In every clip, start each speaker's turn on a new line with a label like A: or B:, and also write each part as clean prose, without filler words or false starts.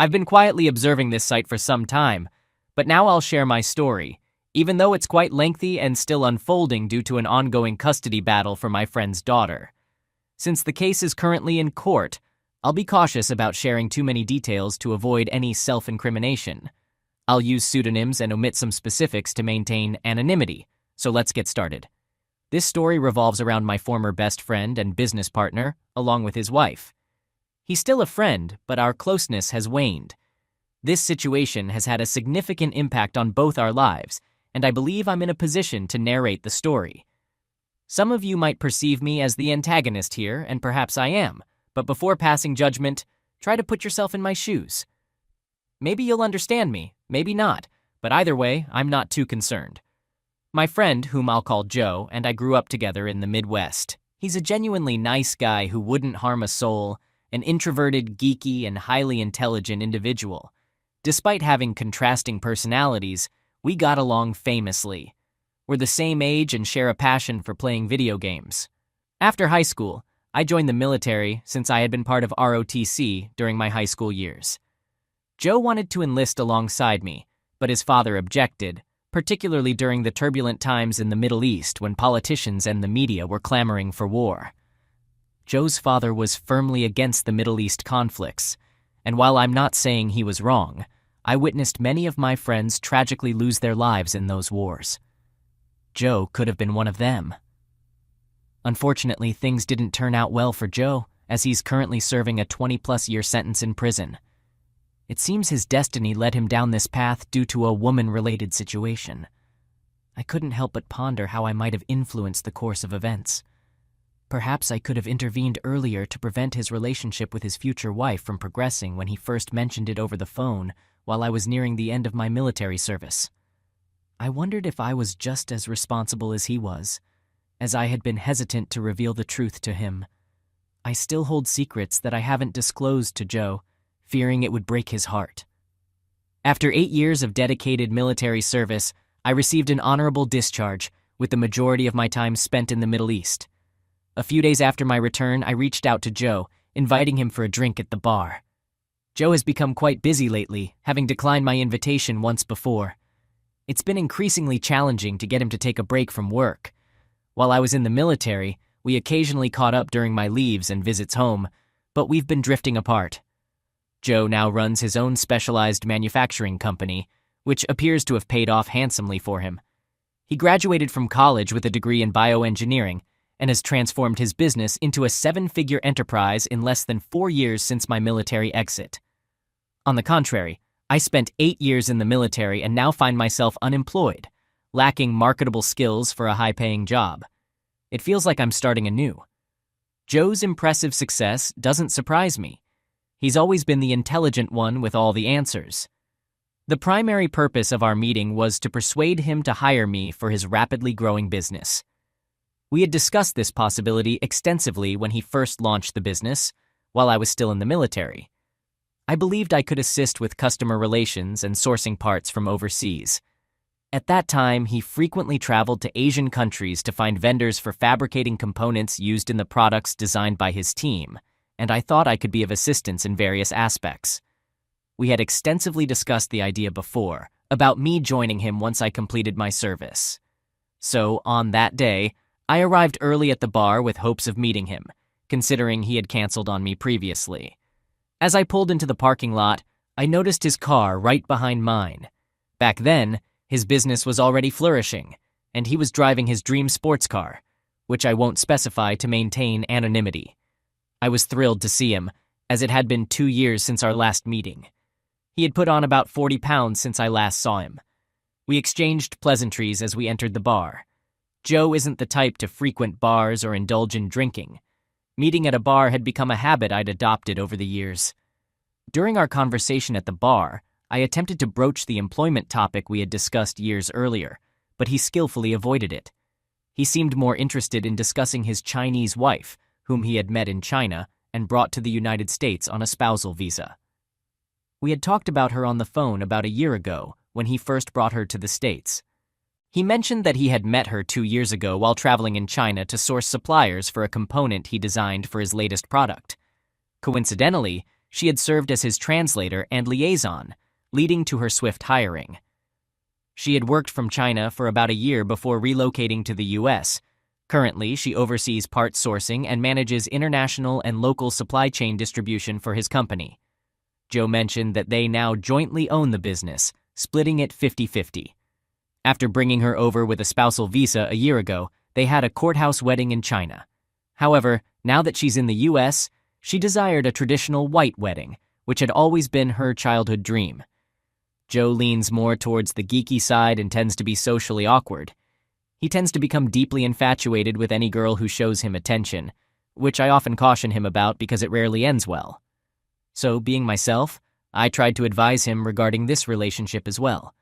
A: I've been quietly observing this site for some time, but now I'll share my story, even though it's quite lengthy and still unfolding due to an ongoing custody battle for my friend's daughter. Since the case is currently in court, I'll be cautious about sharing too many details to avoid any self-incrimination. I'll use pseudonyms and omit some specifics to maintain anonymity, so let's get started. This story revolves around my former best friend and business partner, along with his wife. He's still a friend, but our closeness has waned. This situation has had a significant impact on both our lives, and I believe I'm in a position to narrate the story. Some of you might perceive me as the antagonist here, and perhaps I am, but before passing judgment, try to put yourself in my shoes. Maybe you'll understand me, maybe not, but either way, I'm not too concerned. My friend, whom I'll call Joe, and I grew up together in the Midwest. He's a genuinely nice guy who wouldn't harm a soul, an introverted, geeky, and highly intelligent individual. Despite having contrasting personalities, we got along famously. We're the same age and share a passion for playing video games. After high school, I joined the military since I had been part of ROTC during my high school years. Joe wanted to enlist alongside me, but his father objected, particularly during the turbulent times in the Middle East when politicians and the media were clamoring for war. Joe's father was firmly against the Middle East conflicts, and while I'm not saying he was wrong, I witnessed many of my friends tragically lose their lives in those wars. Joe could have been one of them. Unfortunately, things didn't turn out well for Joe, as he's currently serving a 20-plus-year sentence in prison. It seems his destiny led him down this path due to a woman-related situation. I couldn't help but ponder how I might have influenced the course of events. Perhaps I could have intervened earlier to prevent his relationship with his future wife from progressing when he first mentioned it over the phone while I was nearing the end of my military service. I wondered if I was just as responsible as he was, as I had been hesitant to reveal the truth to him. I still hold secrets that I haven't disclosed to Joe, fearing it would break his heart. After 8 years of dedicated military service, I received an honorable discharge, with the majority of my time spent in the Middle East. A few days after my return, I reached out to Joe, inviting him for a drink at the bar. Joe has become quite busy lately, having declined my invitation once before. It's been increasingly challenging to get him to take a break from work. While I was in the military, we occasionally caught up during my leaves and visits home, but we've been drifting apart. Joe now runs his own specialized manufacturing company, which appears to have paid off handsomely for him. He graduated from college with a degree in bioengineering and has transformed his business into a 7-figure enterprise in less than 4 years since my military exit. On the contrary, I spent 8 years in the military and now find myself unemployed, lacking marketable skills for a high-paying job. It feels like I'm starting anew. Joe's impressive success doesn't surprise me. He's always been the intelligent one with all the answers. The primary purpose of our meeting was to persuade him to hire me for his rapidly growing business. We had discussed this possibility extensively when he first launched the business, while I was still in the military. I believed I could assist with customer relations and sourcing parts from overseas. At that time, he frequently traveled to Asian countries to find vendors for fabricating components used in the products designed by his team, and I thought I could be of assistance in various aspects. We had extensively discussed the idea before, about me joining him once I completed my service. So, on that day, I arrived early at the bar with hopes of meeting him, considering he had canceled on me previously. As I pulled into the parking lot, I noticed his car right behind mine. Back then, his business was already flourishing, and he was driving his dream sports car, which I won't specify to maintain anonymity. I was thrilled to see him, as it had been 2 years since our last meeting. He had put on about 40 pounds since I last saw him. We exchanged pleasantries as we entered the bar. Joe isn't the type to frequent bars or indulge in drinking. Meeting at a bar had become a habit I'd adopted over the years. During our conversation at the bar, I attempted to broach the employment topic we had discussed years earlier, but he skillfully avoided it. He seemed more interested in discussing his Chinese wife, whom he had met in China and brought to the United States on a spousal visa. We had talked about her on the phone about a year ago when he first brought her to the States. He mentioned that he had met her 2 years ago while traveling in China to source suppliers for a component he designed for his latest product. Coincidentally, she had served as his translator and liaison, leading to her swift hiring. She had worked from China for about a year before relocating to the U.S. Currently, she oversees parts sourcing and manages international and local supply chain distribution for his company. Joe mentioned that they now jointly own the business, splitting it 50-50. After bringing her over with a spousal visa a year ago, they had a courthouse wedding in China. However, now that she's in the U.S., she desired a traditional white wedding, which had always been her childhood dream. Joe leans more towards the geeky side and tends to be socially awkward. He tends to become deeply infatuated with any girl who shows him attention, which I often caution him about because it rarely ends well. So, being myself, I tried to advise him regarding this relationship as well.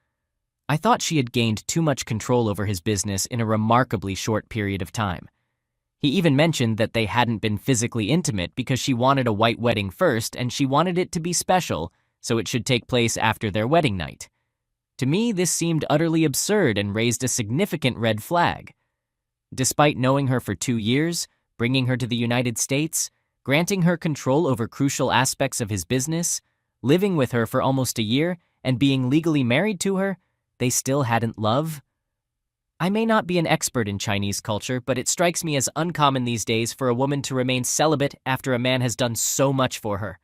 A: I thought she had gained too much control over his business in a remarkably short period of time. He even mentioned that they hadn't been physically intimate because she wanted a white wedding first and she wanted it to be special, so it should take place after their wedding night. To me, this seemed utterly absurd and raised a significant red flag. Despite knowing her for 2 years, bringing her to the United States, granting her control over crucial aspects of his business, living with her for almost a year, and being legally married to her, they still hadn't love? I may not be an expert in Chinese culture, but it strikes me as uncommon these days for a woman to remain celibate after a man has done so much for her.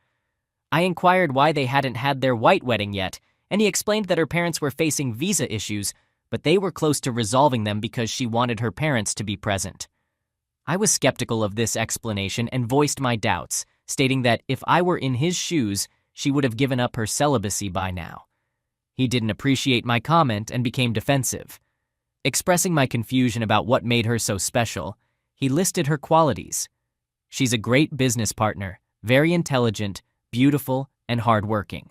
A: I inquired why they hadn't had their white wedding yet, and he explained that her parents were facing visa issues, but they were close to resolving them because she wanted her parents to be present. I was skeptical of this explanation and voiced my doubts, stating that if I were in his shoes, she would have given up her celibacy by now. He didn't appreciate my comment and became defensive. Expressing my confusion about what made her so special, he listed her qualities. She's a great business partner, very intelligent, beautiful, and hardworking.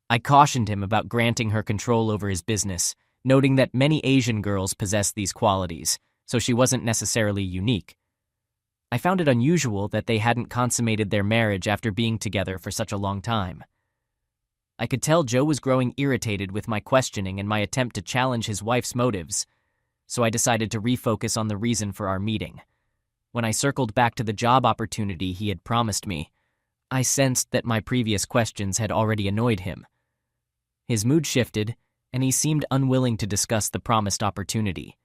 A: I cautioned him about granting her control over his business, noting that many Asian girls possess these qualities, so she wasn't necessarily unique. I found it unusual that they hadn't consummated their marriage after being together for such a long time. I could tell Joe was growing irritated with my questioning and my attempt to challenge his wife's motives, so I decided to refocus on the reason for our meeting. When I circled back to the job opportunity he had promised me, I sensed that my previous questions had already annoyed him. His mood shifted, and he seemed unwilling to discuss the promised opportunity.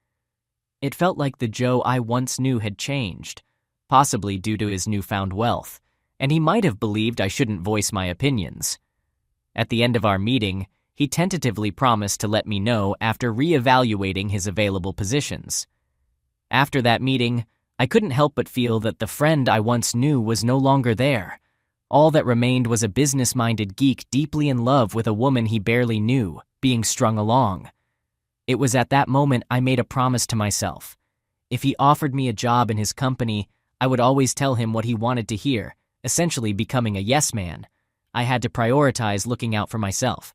A: It felt like the Joe I once knew had changed, possibly due to his newfound wealth, and he might have believed I shouldn't voice my opinions. At the end of our meeting, he tentatively promised to let me know after re-evaluating his available positions. After that meeting, I couldn't help but feel that the friend I once knew was no longer there. All that remained was a business-minded geek deeply in love with a woman he barely knew, being strung along. It was at that moment I made a promise to myself. If he offered me a job in his company, I would always tell him what he wanted to hear, essentially becoming a yes man. I had to prioritize looking out for myself.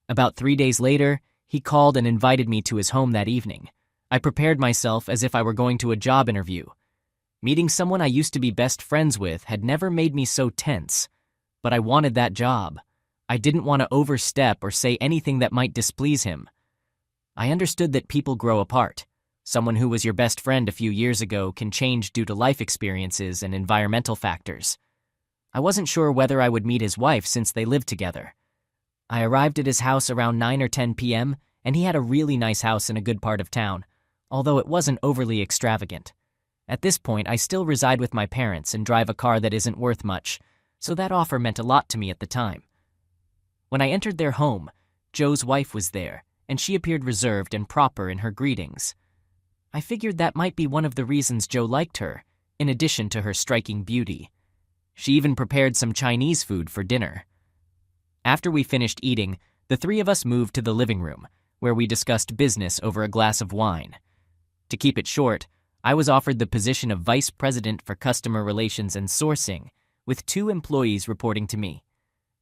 A: About 3 days later, he called and invited me to his home that evening. I prepared myself as if I were going to a job interview. Meeting someone I used to be best friends with had never made me so tense, but I wanted that job. I didn't want to overstep or say anything that might displease him. I understood that people grow apart. Someone who was your best friend a few years ago can change due to life experiences and environmental factors. I wasn't sure whether I would meet his wife since they lived together. I arrived at his house around 9 or 10 p.m., and he had a really nice house in a good part of town, although it wasn't overly extravagant. At this point, I still reside with my parents and drive a car that isn't worth much, so that offer meant a lot to me at the time. When I entered their home, Joe's wife was there, and she appeared reserved and proper in her greetings. I figured that might be one of the reasons Joe liked her, in addition to her striking beauty. She even prepared some Chinese food for dinner. After we finished eating, the three of us moved to the living room, where we discussed business over a glass of wine. To keep it short, I was offered the position of Vice President for Customer Relations and Sourcing, with 2 employees reporting to me.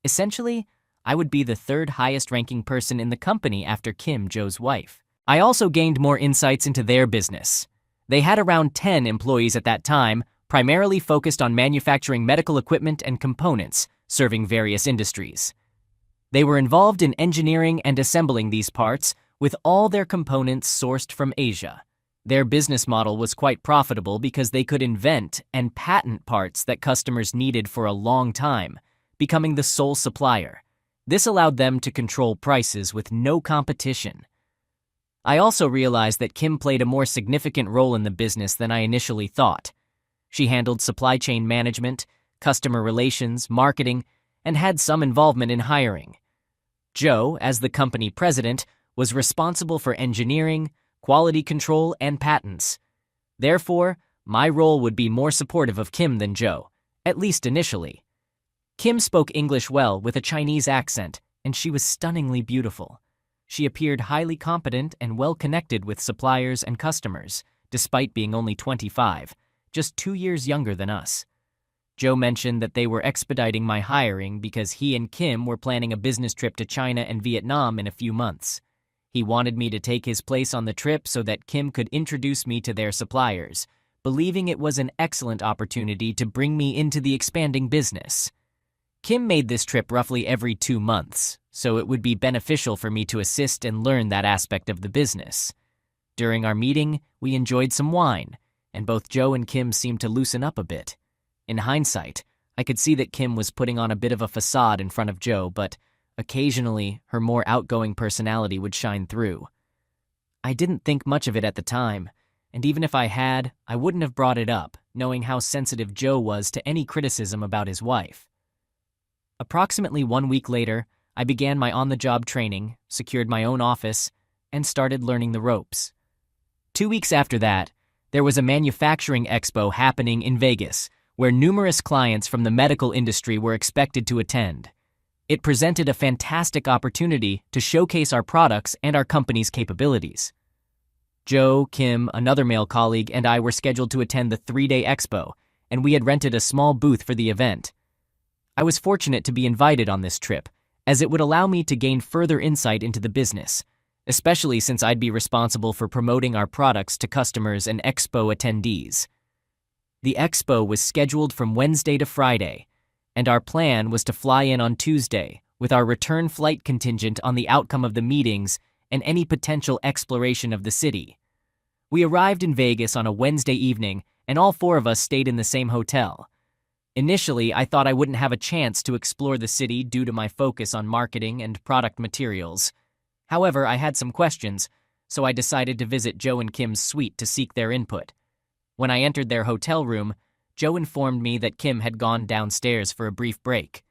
A: Essentially, I would be the 3rd highest-ranking person in the company after Kim, Joe's wife. I also gained more insights into their business. They had around 10 employees at that time, primarily focused on manufacturing medical equipment and components, serving various industries. They were involved in engineering and assembling these parts, with all their components sourced from Asia. Their business model was quite profitable because they could invent and patent parts that customers needed for a long time, becoming the sole supplier. This allowed them to control prices with no competition. I also realized that Kim played a more significant role in the business than I initially thought. She handled supply chain management, customer relations, marketing, and had some involvement in hiring. Joe, as the company president, was responsible for engineering, quality control, and patents. Therefore, my role would be more supportive of Kim than Joe, at least initially. Kim spoke English well with a Chinese accent, and she was stunningly beautiful. She appeared highly competent and well-connected with suppliers and customers, despite being only 25, just 2 years younger than us. Joe mentioned that they were expediting my hiring because he and Kim were planning a business trip to China and Vietnam in a few months. He wanted me to take his place on the trip so that Kim could introduce me to their suppliers, believing it was an excellent opportunity to bring me into the expanding business. Kim made this trip roughly every 2 months, so it would be beneficial for me to assist and learn that aspect of the business. During our meeting, we enjoyed some wine, and both Joe and Kim seemed to loosen up a bit. In hindsight, I could see that Kim was putting on a bit of a facade in front of Joe, but occasionally her more outgoing personality would shine through. I didn't think much of it at the time, and even if I had, I wouldn't have brought it up, knowing how sensitive Joe was to any criticism about his wife. Approximately 1 week later, I began my on-the-job training, secured my own office, and started learning the ropes. 2 weeks after that, there was a manufacturing expo happening in Vegas, where numerous clients from the medical industry were expected to attend. It presented a fantastic opportunity to showcase our products and our company's capabilities. Joe, Kim, another male colleague, and I were scheduled to attend the 3-day expo, and we had rented a small booth for the event. I was fortunate to be invited on this trip, as it would allow me to gain further insight into the business, especially since I'd be responsible for promoting our products to customers and expo attendees. The expo was scheduled from Wednesday to Friday, and our plan was to fly in on Tuesday, with our return flight contingent on the outcome of the meetings and any potential exploration of the city. We arrived in Vegas on a Wednesday evening, and all 4 of us stayed in the same hotel. Initially, I thought I wouldn't have a chance to explore the city due to my focus on marketing and product materials. However, I had some questions, so I decided to visit Joe and Kim's suite to seek their input. When I entered their hotel room, Joe informed me that Kim had gone downstairs for a brief break.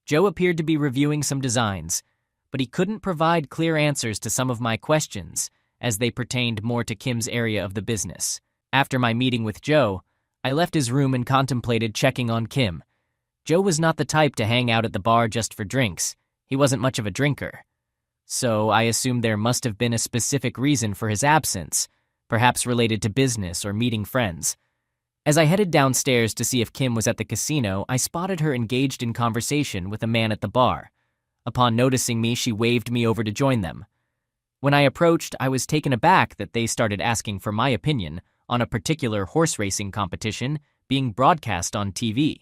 A: Joe appeared to be reviewing some designs, but he couldn't provide clear answers to some of my questions, as they pertained more to Kim's area of the business. After my meeting with Joe, I left his room and contemplated checking on Kim. Joe was not the type to hang out at the bar just for drinks. He wasn't much of a drinker. So I assumed there must have been a specific reason for his absence, perhaps related to business or meeting friends. As I headed downstairs to see if Kim was at the casino, I spotted her engaged in conversation with a man at the bar. Upon noticing me, she waved me over to join them. When I approached, I was taken aback that they started asking for my opinion on a particular horse racing competition being broadcast on TV.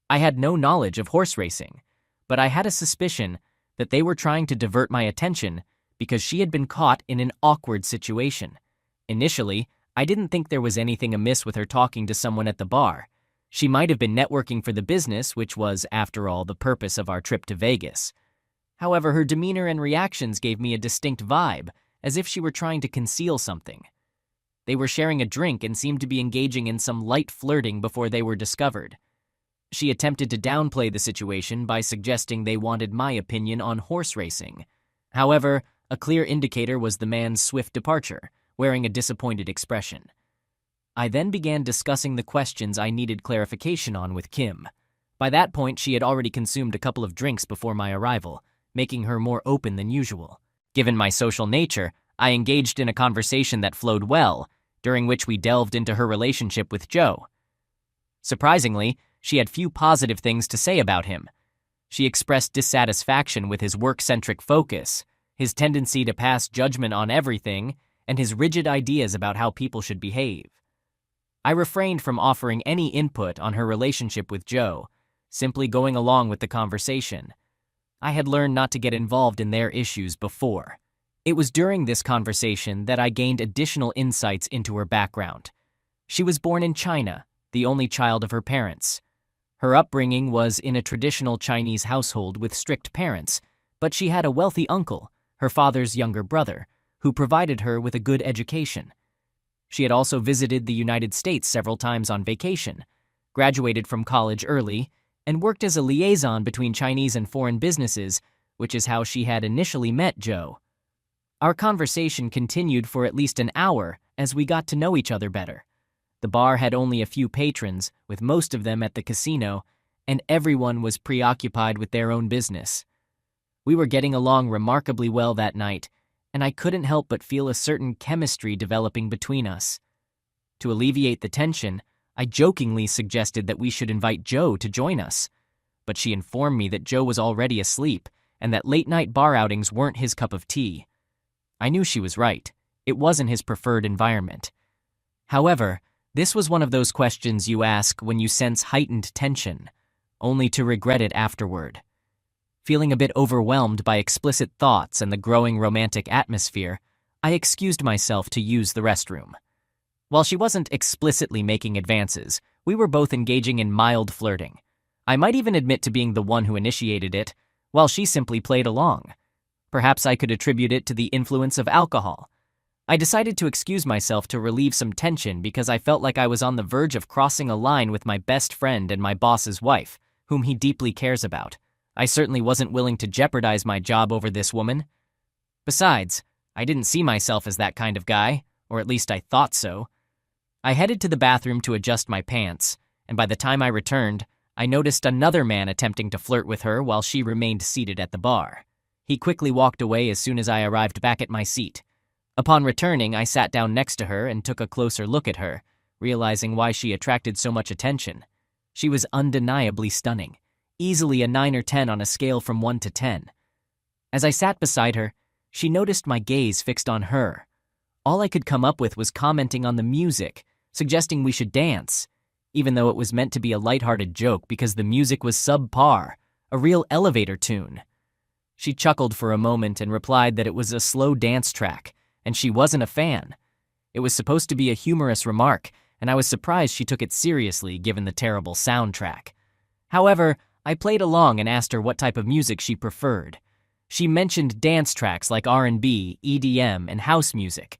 A: I had no knowledge of horse racing, but I had a suspicion that they were trying to divert my attention because she had been caught in an awkward situation. Initially, I didn't think there was anything amiss with her talking to someone at the bar. She might have been networking for the business, which was, after all, the purpose of our trip to Vegas. However, her demeanor and reactions gave me a distinct vibe, as if she were trying to conceal something. They were sharing a drink and seemed to be engaging in some light flirting before they were discovered. She attempted to downplay the situation by suggesting they wanted my opinion on horse racing. However, a clear indicator was the man's swift departure, wearing a disappointed expression. I then began discussing the questions I needed clarification on with Kim. By that point, she had already consumed a couple of drinks before my arrival, making her more open than usual. Given my social nature, I engaged in a conversation that flowed well, during which we delved into her relationship with Joe. Surprisingly, she had few positive things to say about him. She expressed dissatisfaction with his work-centric focus, his tendency to pass judgment on everything, and his rigid ideas about how people should behave. I refrained from offering any input on her relationship with Joe, simply going along with the conversation. I had learned not to get involved in their issues before. It was during this conversation that I gained additional insights into her background. She was born in China, the only child of her parents. Her upbringing was in a traditional Chinese household with strict parents, but she had a wealthy uncle, her father's younger brother, who provided her with a good education. She had also visited the United States several times on vacation, graduated from college early, and worked as a liaison between Chinese and foreign businesses, which is how she had initially met Joe. Our conversation continued for at least an hour as we got to know each other better. The bar had only a few patrons, with most of them at the casino, and everyone was preoccupied with their own business. We were getting along remarkably well that night, and I couldn't help but feel a certain chemistry developing between us. To alleviate the tension, I jokingly suggested that we should invite Joe to join us, but she informed me that Joe was already asleep and that late-night bar outings weren't his cup of tea. I knew she was right. It wasn't his preferred environment. However, this was one of those questions you ask when you sense heightened tension, only to regret it afterward. Feeling a bit overwhelmed by explicit thoughts and the growing romantic atmosphere, I excused myself to use the restroom. While she wasn't explicitly making advances, we were both engaging in mild flirting. I might even admit to being the one who initiated it, while she simply played along. Perhaps I could attribute it to the influence of alcohol. I decided to excuse myself to relieve some tension because I felt like I was on the verge of crossing a line with my best friend and my boss's wife, whom he deeply cares about. I certainly wasn't willing to jeopardize my job over this woman. Besides, I didn't see myself as that kind of guy, or at least I thought so. I headed to the bathroom to adjust my pants, and by the time I returned, I noticed another man attempting to flirt with her while she remained seated at the bar. He quickly walked away as soon as I arrived back at my seat. Upon returning, I sat down next to her and took a closer look at her, realizing why she attracted so much attention. She was undeniably stunning. Easily a 9 or 10 on a scale from 1 to 10. As I sat beside her, she noticed my gaze fixed on her. All I could come up with was commenting on the music, suggesting we should dance, even though it was meant to be a lighthearted joke because the music was subpar, a real elevator tune. She chuckled for a moment and replied that it was a slow dance track, and she wasn't a fan. It was supposed to be a humorous remark, and I was surprised she took it seriously given the terrible soundtrack. However, I played along and asked her what type of music she preferred. She mentioned dance tracks like R&B, EDM, and house music.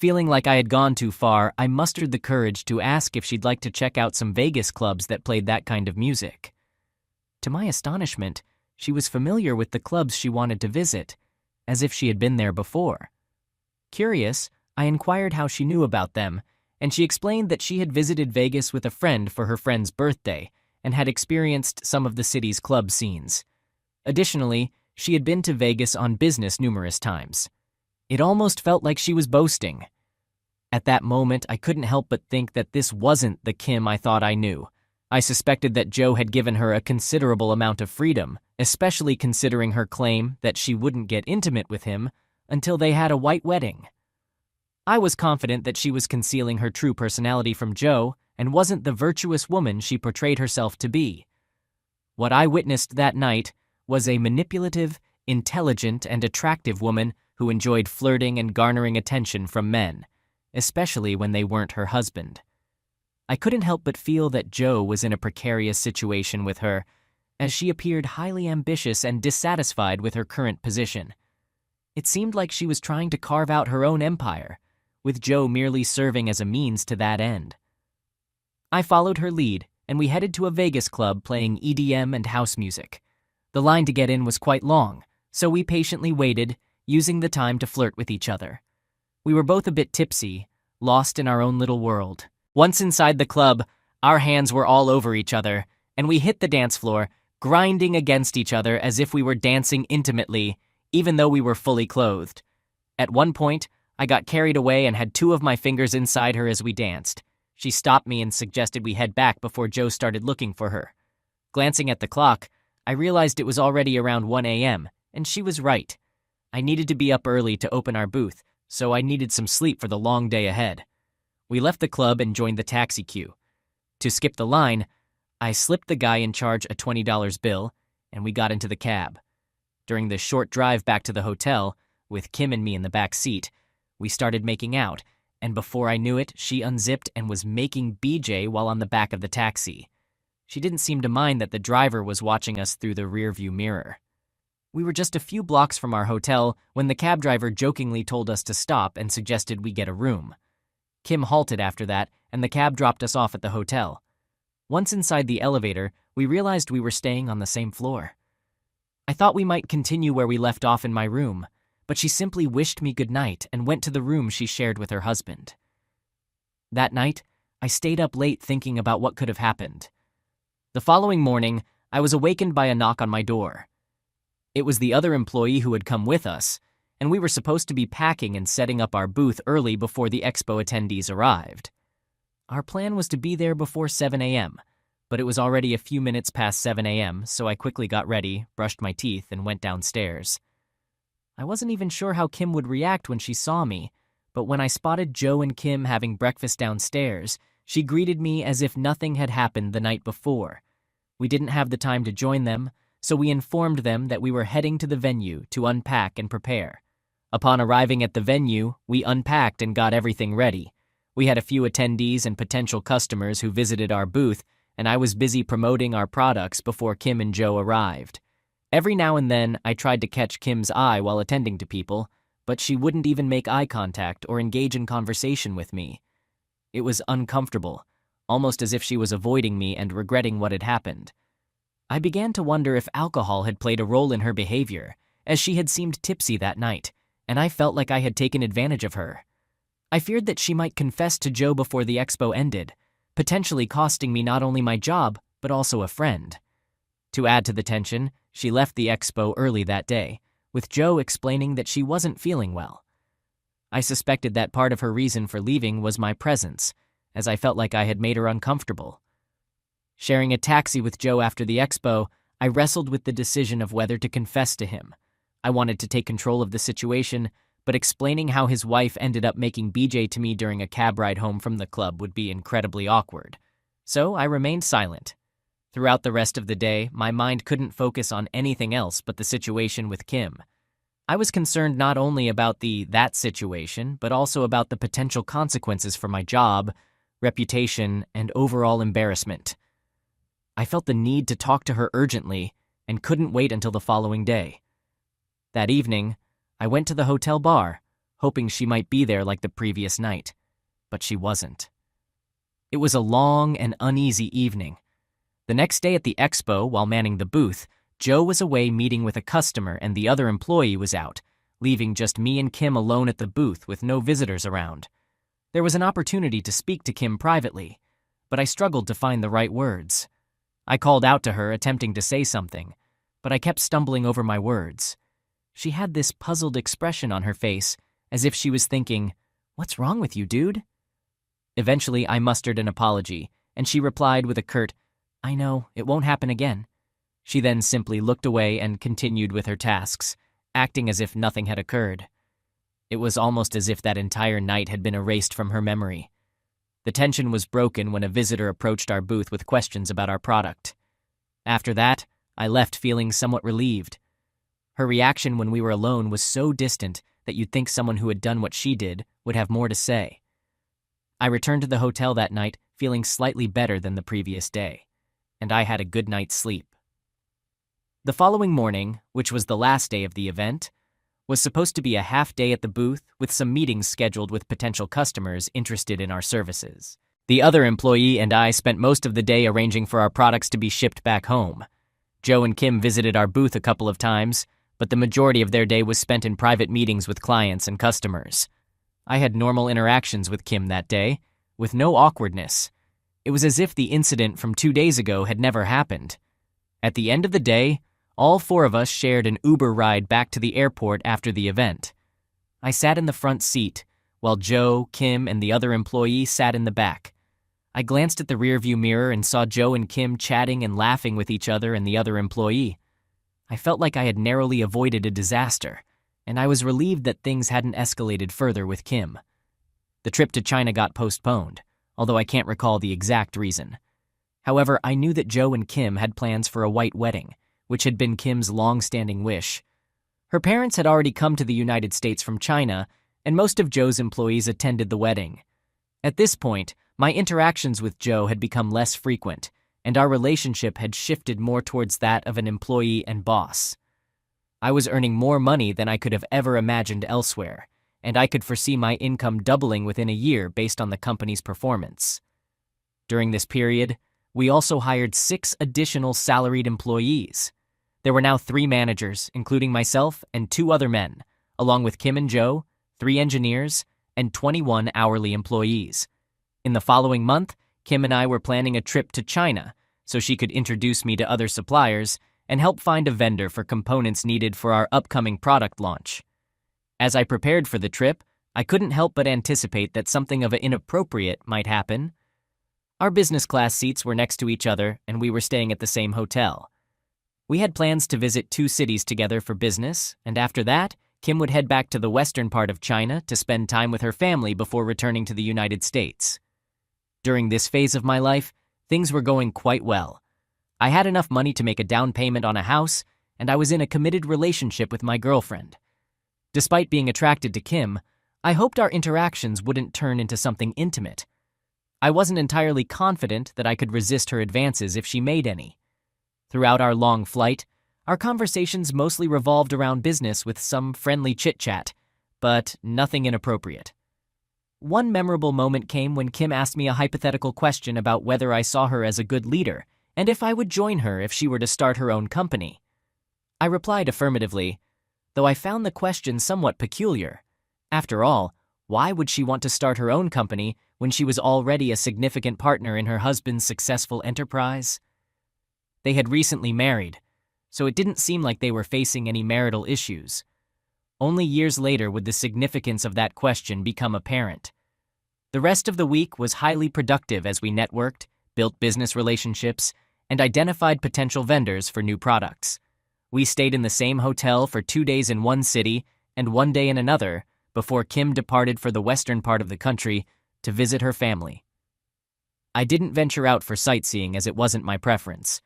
A: Feeling like I had gone too far, I mustered the courage to ask if she'd like to check out some Vegas clubs that played that kind of music. To my astonishment, she was familiar with the clubs she wanted to visit, as if she had been there before. Curious, I inquired how she knew about them, and she explained that she had visited Vegas with a friend for her friend's birthday, and had experienced some of the city's club scenes. Additionally, she had been to Vegas on business numerous times. It almost felt like she was boasting. At that moment, I couldn't help but think that this wasn't the Kim I thought I knew. I suspected that Joe had given her a considerable amount of freedom, especially considering her claim that she wouldn't get intimate with him until they had a white wedding. I was confident that she was concealing her true personality from Joe and wasn't the virtuous woman she portrayed herself to be. What I witnessed that night was a manipulative, intelligent, and attractive woman who enjoyed flirting and garnering attention from men, especially when they weren't her husband. I couldn't help but feel that Joe was in a precarious situation with her, as she appeared highly ambitious and dissatisfied with her current position. It seemed like she was trying to carve out her own empire, with Joe merely serving as a means to that end. I followed her lead, and we headed to a Vegas club playing EDM and house music. The line to get in was quite long, so we patiently waited, using the time to flirt with each other. We were both a bit tipsy, lost in our own little world. Once inside the club, our hands were all over each other, and we hit the dance floor, grinding against each other as if we were dancing intimately, even though we were fully clothed. At one point, I got carried away and had 2 of my fingers inside her as we danced. She stopped me and suggested we head back before Joe started looking for her. Glancing at the clock, I realized it was already around 1 a.m., and she was right. I needed to be up early to open our booth, so I needed some sleep for the long day ahead. We left the club and joined the taxi queue. To skip the line, I slipped the guy in charge a $20 bill, and we got into the cab. During the short drive back to the hotel, with Kim and me in the back seat, we started making out, and before I knew it, she unzipped and was making BJ while on the back of the taxi. She didn't seem to mind that the driver was watching us through the rearview mirror. We were just a few blocks from our hotel when the cab driver jokingly told us to stop and suggested we get a room. Kim halted after that, and the cab dropped us off at the hotel. Once inside the elevator, we realized we were staying on the same floor. I thought we might continue where we left off in my room, but she simply wished me good night and went to the room she shared with her husband. That night, I stayed up late thinking about what could have happened. The following morning, I was awakened by a knock on my door. It was the other employee who had come with us, and we were supposed to be packing and setting up our booth early before the expo attendees arrived. Our plan was to be there before 7 a.m., but it was already a few minutes past 7 a.m., so I quickly got ready, brushed my teeth, and went downstairs. I wasn't even sure how Kim would react when she saw me, but when I spotted Joe and Kim having breakfast downstairs, she greeted me as if nothing had happened the night before. We didn't have the time to join them, so we informed them that we were heading to the venue to unpack and prepare. Upon arriving at the venue, we unpacked and got everything ready. We had a few attendees and potential customers who visited our booth, and I was busy promoting our products before Kim and Joe arrived. Every now and then, I tried to catch Kim's eye while attending to people, but she wouldn't even make eye contact or engage in conversation with me. It was uncomfortable, almost as if she was avoiding me and regretting what had happened. I began to wonder if alcohol had played a role in her behavior, as she had seemed tipsy that night, and I felt like I had taken advantage of her. I feared that she might confess to Joe before the expo ended, potentially costing me not only my job, but also a friend. To add to the tension, she left the expo early that day, with Joe explaining that she wasn't feeling well. I suspected that part of her reason for leaving was my presence, as I felt like I had made her uncomfortable. Sharing a taxi with Joe after the expo, I wrestled with the decision of whether to confess to him. I wanted to take control of the situation, but explaining how his wife ended up making BJ to me during a cab ride home from the club would be incredibly awkward. So I remained silent. Throughout the rest of the day, my mind couldn't focus on anything else but the situation with Kim. I was concerned not only about that situation, but also about the potential consequences for my job, reputation, and overall embarrassment. I felt the need to talk to her urgently and couldn't wait until the following day. That evening, I went to the hotel bar, hoping she might be there like the previous night, but she wasn't. It was a long and uneasy evening. The next day at the expo, while manning the booth, Joe was away meeting with a customer and the other employee was out, leaving just me and Kim alone at the booth with no visitors around. There was an opportunity to speak to Kim privately, but I struggled to find the right words. I called out to her, attempting to say something, but I kept stumbling over my words. She had this puzzled expression on her face, as if she was thinking, "What's wrong with you, dude?" Eventually, I mustered an apology, and she replied with a curt, "I know, it won't happen again." She then simply looked away and continued with her tasks, acting as if nothing had occurred. It was almost as if that entire night had been erased from her memory. The tension was broken when a visitor approached our booth with questions about our product. After that, I left feeling somewhat relieved. Her reaction when we were alone was so distant that you'd think someone who had done what she did would have more to say. I returned to the hotel that night feeling slightly better than the previous day, and I had a good night's sleep. The following morning, which was the last day of the event, was supposed to be a half day at the booth with some meetings scheduled with potential customers interested in our services. The other employee and I spent most of the day arranging for our products to be shipped back home. Joe and Kim visited our booth a couple of times, but the majority of their day was spent in private meetings with clients and customers. I had normal interactions with Kim that day, with no awkwardness. It was as if the incident from 2 days ago had never happened. At the end of the day, all 4 of us shared an Uber ride back to the airport after the event. I sat in the front seat, while Joe, Kim, and the other employee sat in the back. I glanced at the rearview mirror and saw Joe and Kim chatting and laughing with each other and the other employee. I felt like I had narrowly avoided a disaster, and I was relieved that things hadn't escalated further with Kim. The trip to China got postponed, although I can't recall the exact reason. However, I knew that Joe and Kim had plans for a white wedding, which had been Kim's long-standing wish. Her parents had already come to the United States from China, and most of Joe's employees attended the wedding. At this point, my interactions with Joe had become less frequent, and our relationship had shifted more towards that of an employee and boss. I was earning more money than I could have ever imagined elsewhere, and I could foresee my income doubling within a year based on the company's performance. During this period, we also hired 6 additional salaried employees. There were now 3 managers, including myself and 2 other men, along with Kim and Joe, 3 engineers, and 21 hourly employees. In the following month, Kim and I were planning a trip to China so she could introduce me to other suppliers and help find a vendor for components needed for our upcoming product launch. As I prepared for the trip, I couldn't help but anticipate that something of an inappropriate might happen. Our business class seats were next to each other, and we were staying at the same hotel. We had plans to visit 2 cities together for business, and after that, Kim would head back to the western part of China to spend time with her family before returning to the United States. During this phase of my life, things were going quite well. I had enough money to make a down payment on a house, and I was in a committed relationship with my girlfriend. Despite being attracted to Kim, I hoped our interactions wouldn't turn into something intimate. I wasn't entirely confident that I could resist her advances if she made any. Throughout our long flight, our conversations mostly revolved around business with some friendly chit-chat, but nothing inappropriate. One memorable moment came when Kim asked me a hypothetical question about whether I saw her as a good leader and if I would join her if she were to start her own company. I replied affirmatively, though I found the question somewhat peculiar. After all, why would she want to start her own company when she was already a significant partner in her husband's successful enterprise? They had recently married, so it didn't seem like they were facing any marital issues. Only years later would the significance of that question become apparent. The rest of the week was highly productive as we networked, built business relationships, and identified potential vendors for new products. We stayed in the same hotel for 2 days in one city and 1 day in another before Kim departed for the western part of the country to visit her family. I didn't venture out for sightseeing as it wasn't my preference.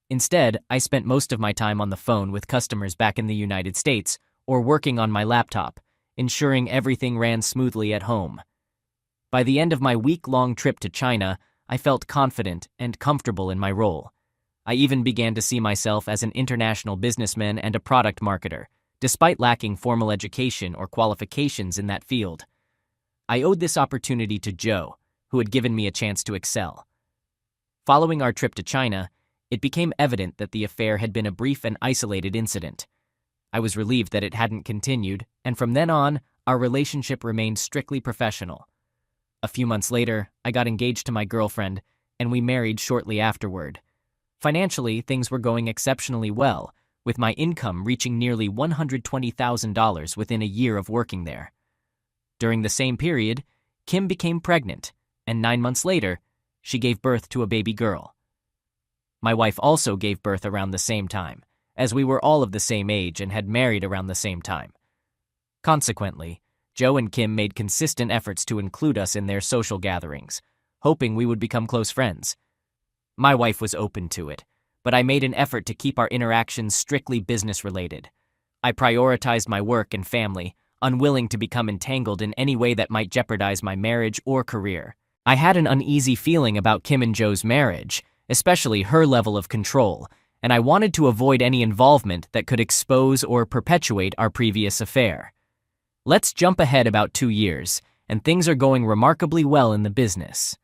A: Instead, I spent most of my time on the phone with customers back in the United States or working on my laptop, ensuring everything ran smoothly at home. By the end of my week-long trip to China, I felt confident and comfortable in my role. I even began to see myself as an international businessman and a product marketer, despite lacking formal education or qualifications in that field. I owed this opportunity to Joe, who had given me a chance to excel. Following our trip to China, it became evident that the affair had been a brief and isolated incident. I was relieved that it hadn't continued, and from then on, our relationship remained strictly professional. A few months later, I got engaged to my girlfriend, and we married shortly afterward. Financially, things were going exceptionally well, with my income reaching nearly $120,000 within a year of working there. During the same period, Kim became pregnant, and 9 months later, she gave birth to a baby girl. My wife also gave birth around the same time, as we were all of the same age and had married around the same time. Consequently, Joe and Kim made consistent efforts to include us in their social gatherings, hoping we would become close friends. My wife was open to it, but I made an effort to keep our interactions strictly business-related. I prioritized my work and family, unwilling to become entangled in any way that might jeopardize my marriage or career. I had an uneasy feeling about Kim and Joe's marriage, especially her level of control, and I wanted to avoid any involvement that could expose or perpetuate our previous affair. Let's jump ahead about 2 years, and things are going remarkably well in the business.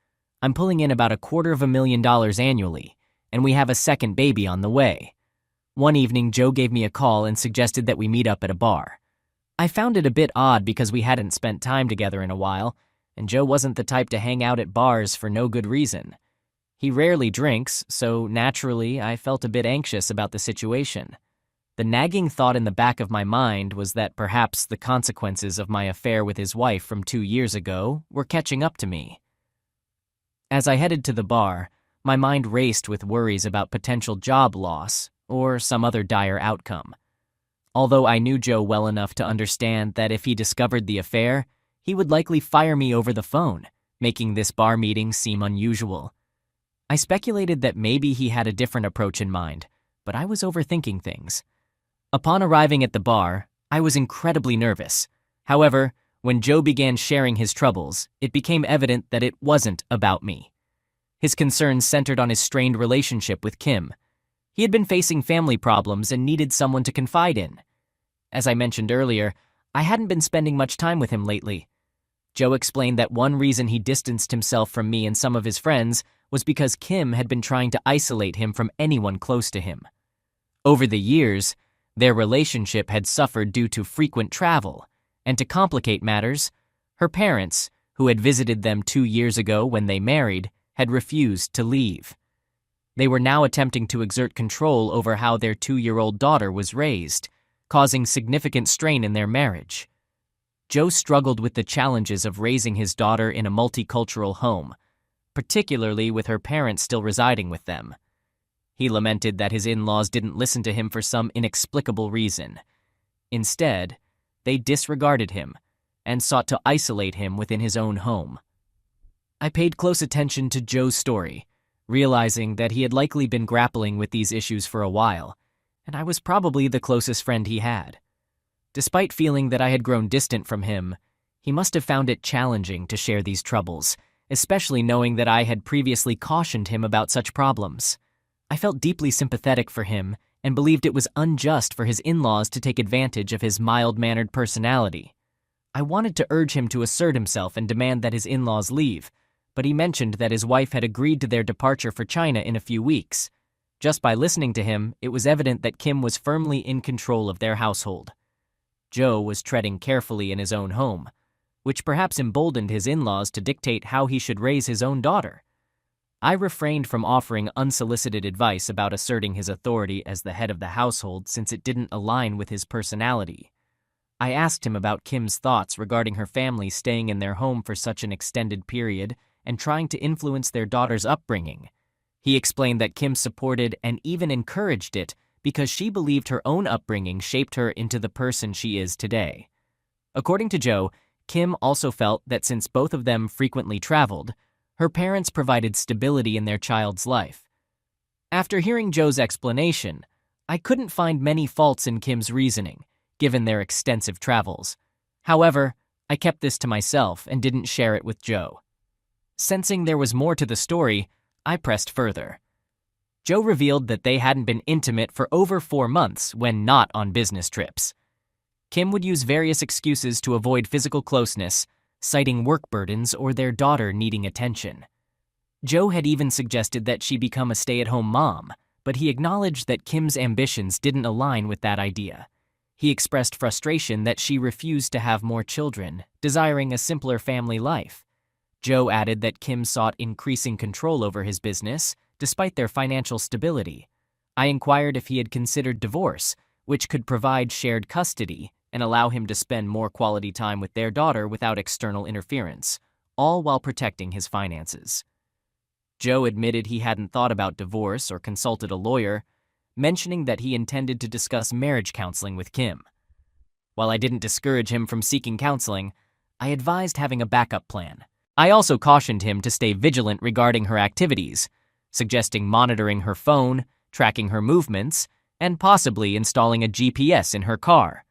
A: I'm pulling in about $250,000 annually, and we have a second baby on the way. One evening, Joe gave me a call and suggested that we meet up at a bar. I found it a bit odd because we hadn't spent time together in a while, and Joe wasn't the type to hang out at bars for no good reason. He rarely drinks, so naturally I felt a bit anxious about the situation. The nagging thought in the back of my mind was that perhaps the consequences of my affair with his wife from 2 years ago were catching up to me. As I headed to the bar, my mind raced with worries about potential job loss or some other dire outcome. Although I knew Joe well enough to understand that if he discovered the affair, he would likely fire me over the phone, making this bar meeting seem unusual. I speculated that maybe he had a different approach in mind, but I was overthinking things. Upon arriving at the bar, I was incredibly nervous. However, when Joe began sharing his troubles, it became evident that it wasn't about me. His concerns centered on his strained relationship with Kim. He had been facing family problems and needed someone to confide in. As I mentioned earlier, I hadn't been spending much time with him lately. Joe explained that one reason he distanced himself from me and some of his friends was because Kim had been trying to isolate him from anyone close to him. Over the years, their relationship had suffered due to frequent travel, and to complicate matters, her parents, who had visited them 2 years ago when they married, had refused to leave. They were now attempting to exert control over how their 2-year-old daughter was raised, causing significant strain in their marriage. Joe struggled with the challenges of raising his daughter in a multicultural home, particularly with her parents still residing with them. He lamented that his in-laws didn't listen to him for some inexplicable reason. Instead, they disregarded him and sought to isolate him within his own home. I paid close attention to Joe's story, realizing that he had likely been grappling with these issues for a while, and I was probably the closest friend he had. Despite feeling that I had grown distant from him, he must have found it challenging to share these troubles, especially knowing that I had previously cautioned him about such problems. I felt deeply sympathetic for him and believed it was unjust for his in-laws to take advantage of his mild-mannered personality. I wanted to urge him to assert himself and demand that his in-laws leave, but he mentioned that his wife had agreed to their departure for China in a few weeks. Just by listening to him, it was evident that Kim was firmly in control of their household. Joe was treading carefully in his own home, which perhaps emboldened his in-laws to dictate how he should raise his own daughter. I refrained from offering unsolicited advice about asserting his authority as the head of the household since it didn't align with his personality. I asked him about Kim's thoughts regarding her family staying in their home for such an extended period and trying to influence their daughter's upbringing. He explained that Kim supported and even encouraged it because she believed her own upbringing shaped her into the person she is today. According to Joe, Kim also felt that since both of them frequently traveled, her parents provided stability in their child's life. After hearing Joe's explanation, I couldn't find many faults in Kim's reasoning, given their extensive travels. However, I kept this to myself and didn't share it with Joe. Sensing there was more to the story, I pressed further. Joe revealed that they hadn't been intimate for over 4 months when not on business trips. Kim would use various excuses to avoid physical closeness, citing work burdens or their daughter needing attention. Joe had even suggested that she become a stay-at-home mom, but he acknowledged that Kim's ambitions didn't align with that idea. He expressed frustration that she refused to have more children, desiring a simpler family life. Joe added that Kim sought increasing control over his business, despite their financial stability. I inquired if he had considered divorce, which could provide shared custody and allow him to spend more quality time with their daughter without external interference, all while protecting his finances. Joe admitted he hadn't thought about divorce or consulted a lawyer, mentioning that he intended to discuss marriage counseling with Kim. While I didn't discourage him from seeking counseling, I advised having a backup plan. I also cautioned him to stay vigilant regarding her activities, suggesting monitoring her phone, tracking her movements, and possibly installing a GPS in her car.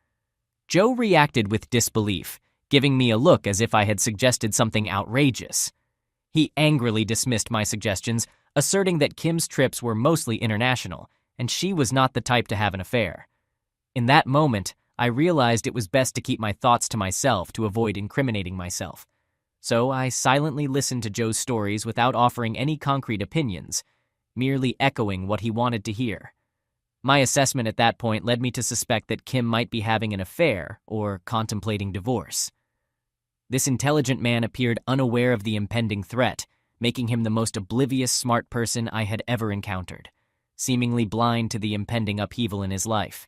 A: Joe reacted with disbelief, giving me a look as if I had suggested something outrageous. He angrily dismissed my suggestions, asserting that Kim's trips were mostly international, and she was not the type to have an affair. In that moment, I realized it was best to keep my thoughts to myself to avoid incriminating myself. So I silently listened to Joe's stories without offering any concrete opinions, merely echoing what he wanted to hear. My assessment at that point led me to suspect that Kim might be having an affair or contemplating divorce. This intelligent man appeared unaware of the impending threat, making him the most oblivious smart person I had ever encountered, seemingly blind to the impending upheaval in his life.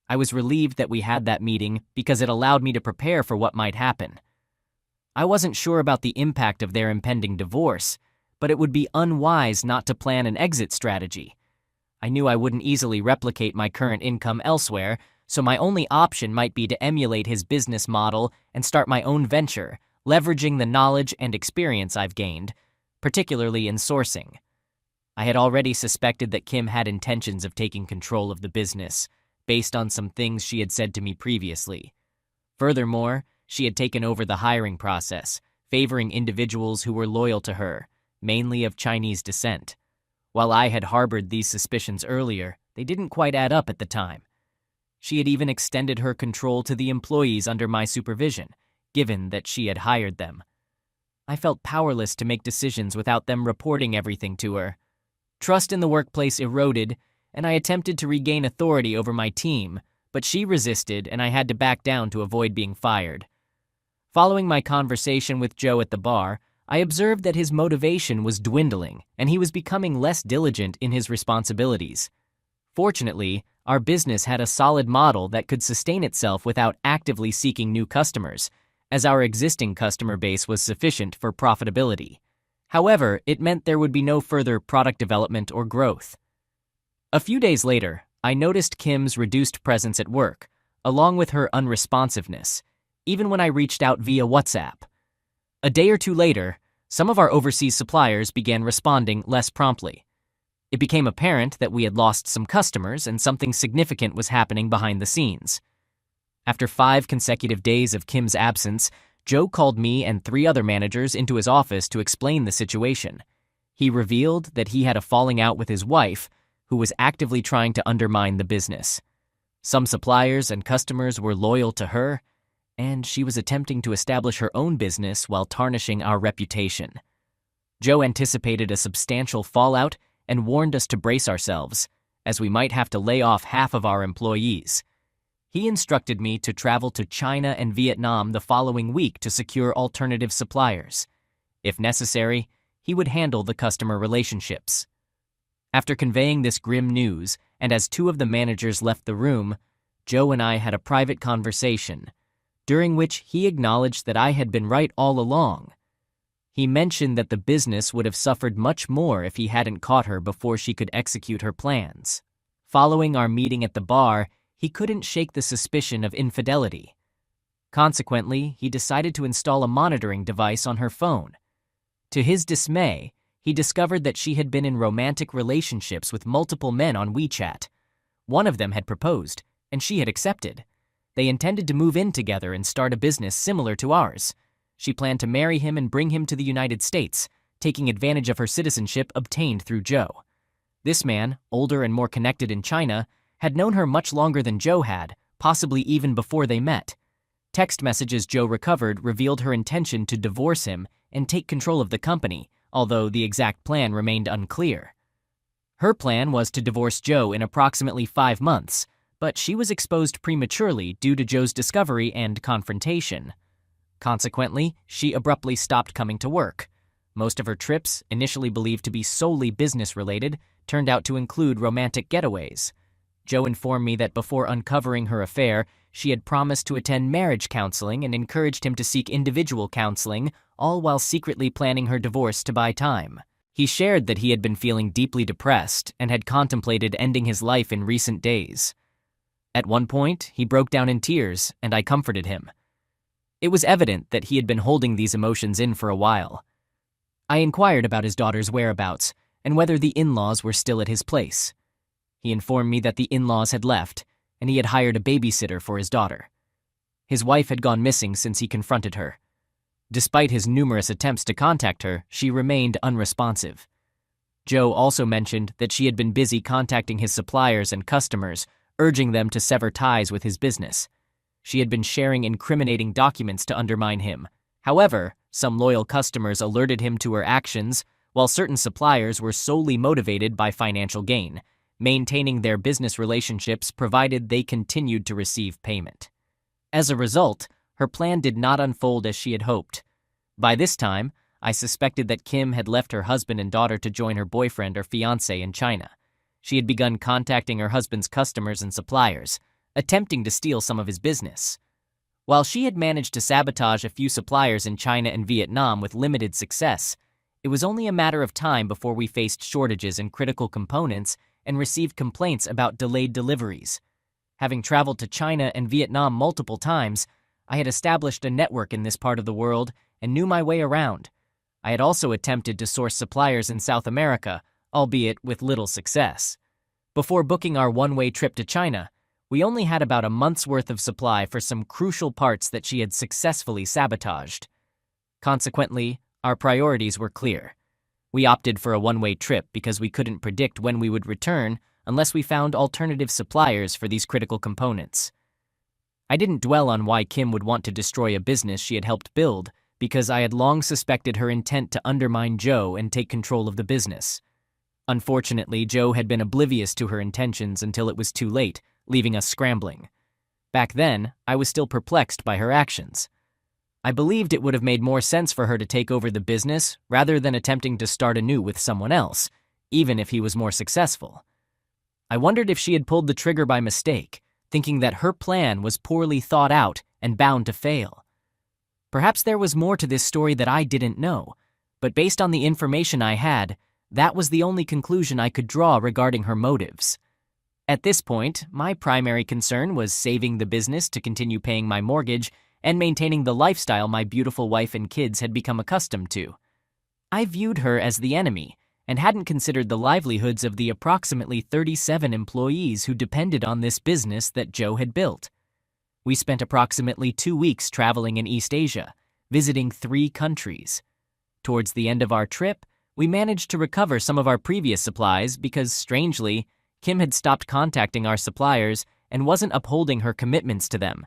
A: I was relieved that we had that meeting because it allowed me to prepare for what might happen. I wasn't sure about the impact of their impending divorce, but it would be unwise not to plan an exit strategy. I knew I wouldn't easily replicate my current income elsewhere, so my only option might be to emulate his business model and start my own venture, leveraging the knowledge and experience I've gained, particularly in sourcing. I had already suspected that Kim had intentions of taking control of the business, based on some things she had said to me previously. Furthermore, she had taken over the hiring process, favoring individuals who were loyal to her, mainly of Chinese descent. While I had harbored these suspicions earlier, they didn't quite add up at the time. She had even extended her control to the employees under my supervision, given that she had hired them. I felt powerless to make decisions without them reporting everything to her. Trust in the workplace eroded, and I attempted to regain authority over my team, but she resisted and I had to back down to avoid being fired. Following my conversation with Joe at the bar, I observed that his motivation was dwindling and he was becoming less diligent in his responsibilities. Fortunately, our business had a solid model that could sustain itself without actively seeking new customers, as our existing customer base was sufficient for profitability. However, it meant there would be no further product development or growth. A few days later, I noticed Kim's reduced presence at work, along with her unresponsiveness, even when I reached out via WhatsApp. A day or two later, some of our overseas suppliers began responding less promptly. It became apparent that we had lost some customers and something significant was happening behind the scenes. After 5 consecutive days of Kim's absence, Joe called me and 3 other managers into his office to explain the situation. He revealed that he had a falling out with his wife, who was actively trying to undermine the business. Some suppliers and customers were loyal to her, and she was attempting to establish her own business while tarnishing our reputation. Joe anticipated a substantial fallout and warned us to brace ourselves, as we might have to lay off half of our employees. He instructed me to travel to China and Vietnam the following week to secure alternative suppliers. If necessary, he would handle the customer relationships. After conveying this grim news, and as 2 of the managers left the room, Joe and I had a private conversation, during which he acknowledged that I had been right all along. He mentioned that the business would have suffered much more if he hadn't caught her before she could execute her plans. Following our meeting at the bar, he couldn't shake the suspicion of infidelity. Consequently, he decided to install a monitoring device on her phone. To his dismay, he discovered that she had been in romantic relationships with multiple men on WeChat. One of them had proposed, and she had accepted. They intended to move in together and start a business similar to ours. She planned to marry him and bring him to the United States, taking advantage of her citizenship obtained through Joe. This man, older and more connected in China, had known her much longer than Joe had, possibly even before they met. Text messages Joe recovered revealed her intention to divorce him and take control of the company, although the exact plan remained unclear. Her plan was to divorce Joe in approximately 5 months, but she was exposed prematurely due to Joe's discovery and confrontation. Consequently, she abruptly stopped coming to work. Most of her trips, initially believed to be solely business-related, turned out to include romantic getaways. Joe informed me that before uncovering her affair, she had promised to attend marriage counseling and encouraged him to seek individual counseling, all while secretly planning her divorce to buy time. He shared that he had been feeling deeply depressed and had contemplated ending his life in recent days. At one point, he broke down in tears, and I comforted him. It was evident that he had been holding these emotions in for a while. I inquired about his daughter's whereabouts and whether the in-laws were still at his place. He informed me that the in-laws had left, and he had hired a babysitter for his daughter. His wife had gone missing since he confronted her. Despite his numerous attempts to contact her, she remained unresponsive. Joe also mentioned that she had been busy contacting his suppliers and customers, urging them to sever ties with his business. She had been sharing incriminating documents to undermine him. However, some loyal customers alerted him to her actions, while certain suppliers were solely motivated by financial gain, maintaining their business relationships provided they continued to receive payment. As a result, her plan did not unfold as she had hoped. By this time, I suspected that Kim had left her husband and daughter to join her boyfriend or fiancé in China. She had begun contacting her husband's customers and suppliers, attempting to steal some of his business. While she had managed to sabotage a few suppliers in China and Vietnam with limited success, it was only a matter of time before we faced shortages in critical components and received complaints about delayed deliveries. Having traveled to China and Vietnam multiple times, I had established a network in this part of the world and knew my way around. I had also attempted to source suppliers in South America, albeit with little success. Before booking our one-way trip to China, we only had about a month's worth of supply for some crucial parts that she had successfully sabotaged. Consequently, our priorities were clear. We opted for a one-way trip because we couldn't predict when we would return unless we found alternative suppliers for these critical components. I didn't dwell on why Kim would want to destroy a business she had helped build, because I had long suspected her intent to undermine Joe and take control of the business. Unfortunately, Joe had been oblivious to her intentions until it was too late, leaving us scrambling. Back then, I was still perplexed by her actions. I believed it would have made more sense for her to take over the business rather than attempting to start anew with someone else, even if he was more successful. I wondered if she had pulled the trigger by mistake, thinking that her plan was poorly thought out and bound to fail. Perhaps there was more to this story that I didn't know, but based on the information I had, that was the only conclusion I could draw regarding her motives. At this point, my primary concern was saving the business to continue paying my mortgage and maintaining the lifestyle my beautiful wife and kids had become accustomed to. I viewed her as the enemy and hadn't considered the livelihoods of the approximately 37 employees who depended on this business that Joe had built. We spent approximately 2 weeks traveling in East Asia, visiting 3 countries. Towards the end of our trip, we managed to recover some of our previous supplies because, strangely, Kim had stopped contacting our suppliers and wasn't upholding her commitments to them.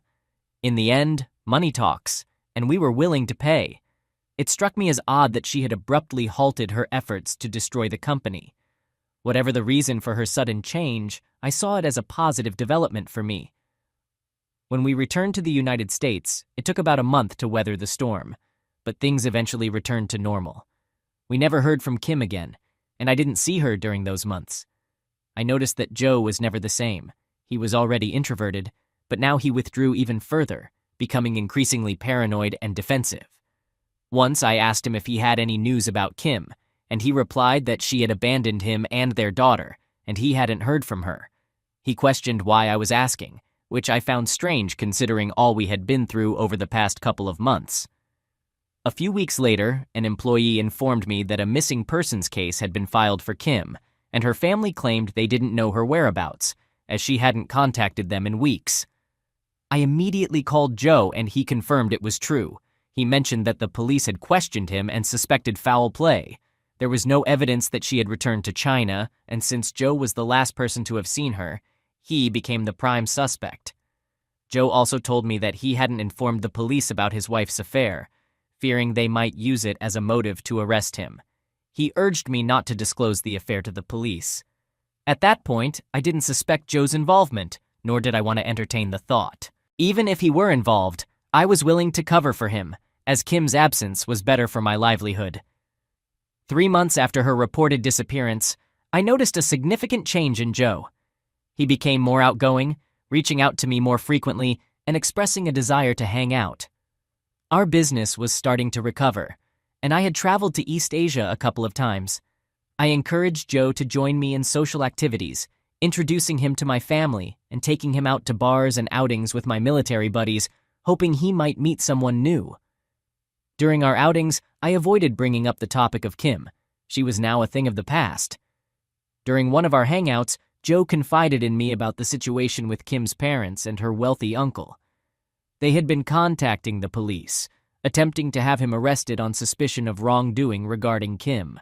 A: In the end, money talks, and we were willing to pay. It struck me as odd that she had abruptly halted her efforts to destroy the company. Whatever the reason for her sudden change, I saw it as a positive development for me. When we returned to the United States, it took about a month to weather the storm, but things eventually returned to normal. We never heard from Kim again, and I didn't see her during those months. I noticed that Joe was never the same. He was already introverted, but now he withdrew even further, becoming increasingly paranoid and defensive. Once I asked him if he had any news about Kim, and he replied that she had abandoned him and their daughter, and he hadn't heard from her. He questioned why I was asking, which I found strange considering all we had been through over the past couple of months. A few weeks later, an employee informed me that a missing persons case had been filed for Kim, and her family claimed they didn't know her whereabouts, as she hadn't contacted them in weeks. I immediately called Joe, and he confirmed it was true. He mentioned that the police had questioned him and suspected foul play. There was no evidence that she had returned to China, and since Joe was the last person to have seen her, he became the prime suspect. Joe also told me that he hadn't informed the police about his wife's affair, fearing they might use it as a motive to arrest him. He urged me not to disclose the affair to the police. At that point, I didn't suspect Joe's involvement, nor did I want to entertain the thought. Even if he were involved, I was willing to cover for him, as Kim's absence was better for my livelihood. 3 months after her reported disappearance, I noticed a significant change in Joe. He became more outgoing, reaching out to me more frequently, and expressing a desire to hang out. Our business was starting to recover, and I had traveled to East Asia a couple of times. I encouraged Joe to join me in social activities, introducing him to my family and taking him out to bars and outings with my military buddies, hoping he might meet someone new. During our outings, I avoided bringing up the topic of Kim. She was now a thing of the past. During one of our hangouts, Joe confided in me about the situation with Kim's parents and her wealthy uncle. They had been contacting the police, attempting to have him arrested on suspicion of wrongdoing regarding Kim.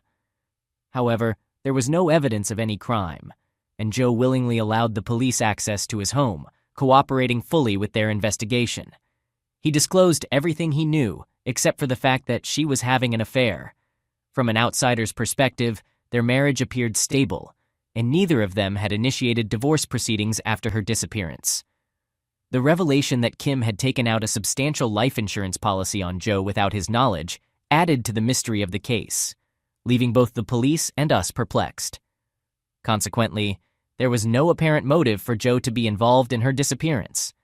A: However, there was no evidence of any crime, and Joe willingly allowed the police access to his home, cooperating fully with their investigation. He disclosed everything he knew, except for the fact that she was having an affair. From an outsider's perspective, their marriage appeared stable, and neither of them had initiated divorce proceedings after her disappearance. The revelation that Kim had taken out a substantial life insurance policy on Joe without his knowledge added to the mystery of the case, leaving both the police and us perplexed. Consequently, there was no apparent motive for Joe to be involved in her disappearance.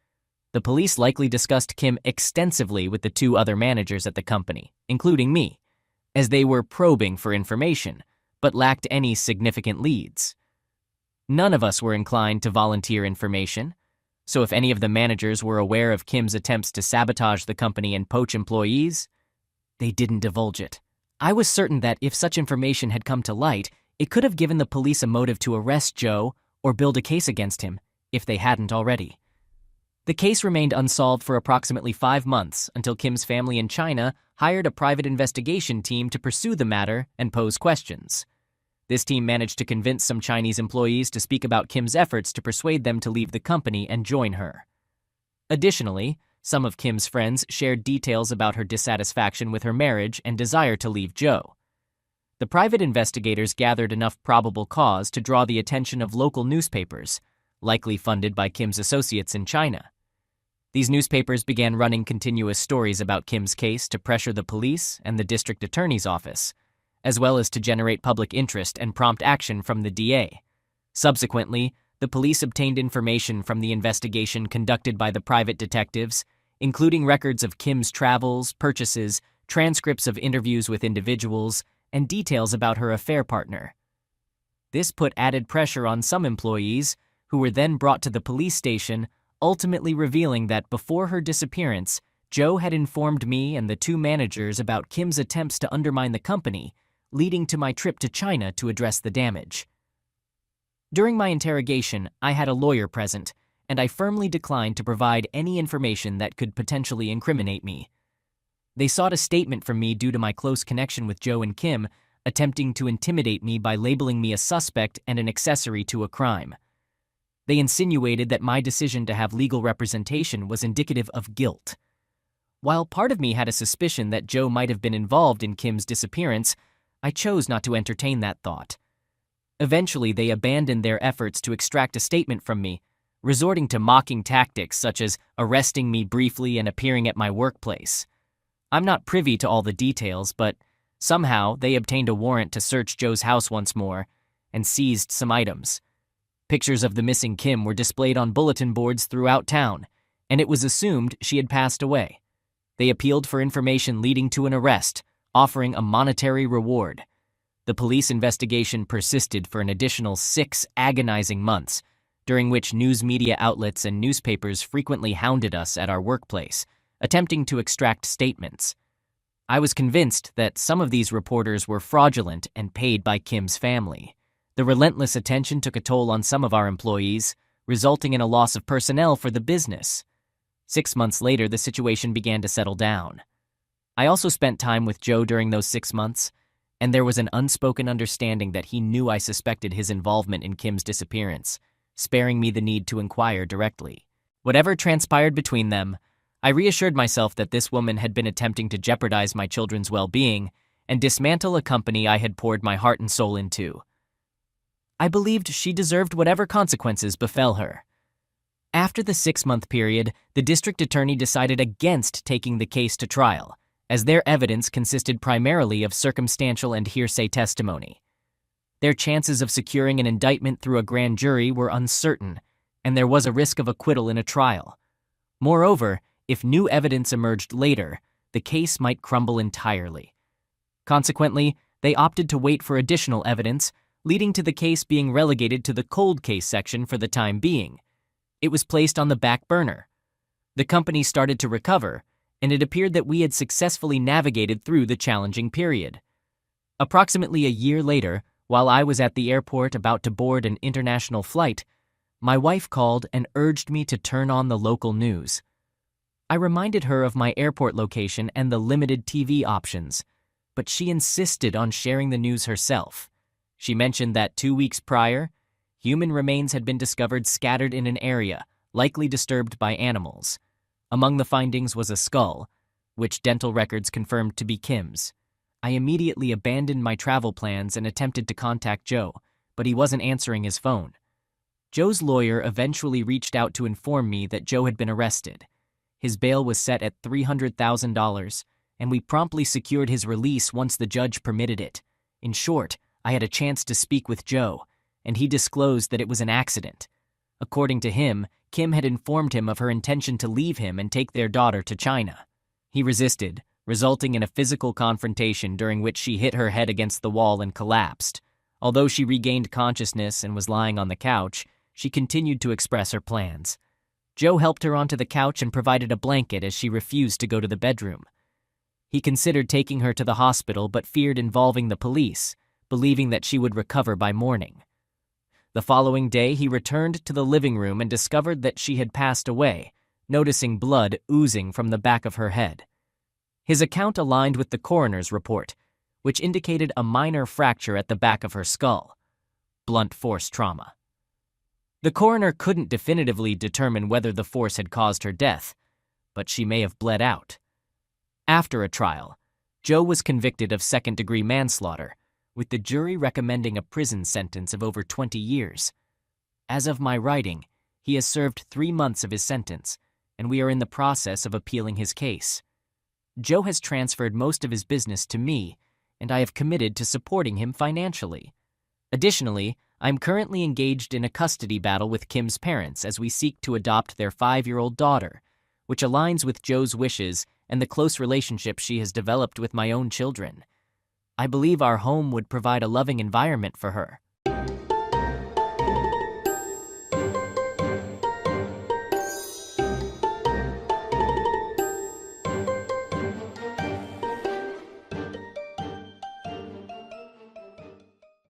A: The police likely discussed Kim extensively with the 2 other managers at the company, including me, as they were probing for information, but lacked any significant leads. None of us were inclined to volunteer information, so if any of the managers were aware of Kim's attempts to sabotage the company and poach employees, they didn't divulge it. I was certain that if such information had come to light, it could have given the police a motive to arrest Joe or build a case against him, if they hadn't already. The case remained unsolved for approximately 5 months until Kim's family in China hired a private investigation team to pursue the matter and pose questions. This team managed to convince some Chinese employees to speak about Kim's efforts to persuade them to leave the company and join her. Additionally, some of Kim's friends shared details about her dissatisfaction with her marriage and desire to leave Joe. The private investigators gathered enough probable cause to draw the attention of local newspapers, likely funded by Kim's associates in China. These newspapers began running continuous stories about Kim's case to pressure the police and the district attorney's office, as well as to generate public interest and prompt action from the DA. Subsequently, the police obtained information from the investigation conducted by the private detectives, including records of Kim's travels, purchases, transcripts of interviews with individuals, and details about her affair partner. This put added pressure on some employees, who were then brought to the police station, ultimately revealing that before her disappearance, Joe had informed me and the 2 managers about Kim's attempts to undermine the company, leading to my trip to China to address the damage. During my interrogation, I had a lawyer present, and I firmly declined to provide any information that could potentially incriminate me. They sought a statement from me due to my close connection with Joe and Kim, attempting to intimidate me by labeling me a suspect and an accessory to a crime. They insinuated that my decision to have legal representation was indicative of guilt. While part of me had a suspicion that Joe might have been involved in Kim's disappearance, I chose not to entertain that thought. Eventually, they abandoned their efforts to extract a statement from me, resorting to mocking tactics such as arresting me briefly and appearing at my workplace. I'm not privy to all the details, but somehow they obtained a warrant to search Joe's house once more and seized some items. Pictures of the missing Kim were displayed on bulletin boards throughout town, and it was assumed she had passed away. They appealed for information leading to an arrest, offering a monetary reward. The police investigation persisted for an additional 6 agonizing months, during which news media outlets and newspapers frequently hounded us at our workplace, attempting to extract statements. I was convinced that some of these reporters were fraudulent and paid by Kim's family. The relentless attention took a toll on some of our employees, resulting in a loss of personnel for the business. 6 months later, the situation began to settle down. I also spent time with Joe during those 6 months, and there was an unspoken understanding that he knew I suspected his involvement in Kim's disappearance, sparing me the need to inquire directly. Whatever transpired between them, I reassured myself that this woman had been attempting to jeopardize my children's well-being and dismantle a company I had poured my heart and soul into. I believed she deserved whatever consequences befell her. After the 6-month period, the district attorney decided against taking the case to trial, as their evidence consisted primarily of circumstantial and hearsay testimony. Their chances of securing an indictment through a grand jury were uncertain, and there was a risk of acquittal in a trial. Moreover, if new evidence emerged later, the case might crumble entirely. Consequently, they opted to wait for additional evidence, leading to the case being relegated to the cold case section for the time being. It was placed on the back burner. The company started to recover, and it appeared that we had successfully navigated through the challenging period. Approximately a year later, while I was at the airport about to board an international flight, my wife called and urged me to turn on the local news. I reminded her of my airport location and the limited TV options, but she insisted on sharing the news herself. She mentioned that 2 weeks prior, human remains had been discovered scattered in an area, likely disturbed by animals. Among the findings was a skull, which dental records confirmed to be Kim's. I immediately abandoned my travel plans and attempted to contact Joe, but he wasn't answering his phone. Joe's lawyer eventually reached out to inform me that Joe had been arrested. His bail was set at $300,000, and we promptly secured his release once the judge permitted it. In short, I had a chance to speak with Joe, and he disclosed that it was an accident. According to him, Kim had informed him of her intention to leave him and take their daughter to China. He resisted, resulting in a physical confrontation during which she hit her head against the wall and collapsed. Although she regained consciousness and was lying on the couch, she continued to express her plans. Joe helped her onto the couch and provided a blanket as she refused to go to the bedroom. He considered taking her to the hospital but feared involving the police, believing that she would recover by morning. The following day, he returned to the living room and discovered that she had passed away, noticing blood oozing from the back of her head. His account aligned with the coroner's report, which indicated a minor fracture at the back of her skull. Blunt force trauma. The coroner couldn't definitively determine whether the force had caused her death, but she may have bled out. After a trial, Joe was convicted of second-degree manslaughter, with the jury recommending a prison sentence of over 20 years. As of my writing, he has served 3 months of his sentence, and we are in the process of appealing his case. Joe has transferred most of his business to me, and I have committed to supporting him financially. Additionally, I'm currently engaged in a custody battle with Kim's parents as we seek to adopt their 5-year-old daughter, which aligns with Joe's wishes and the close relationship she has developed with my own children. I believe our home would provide a loving environment for her.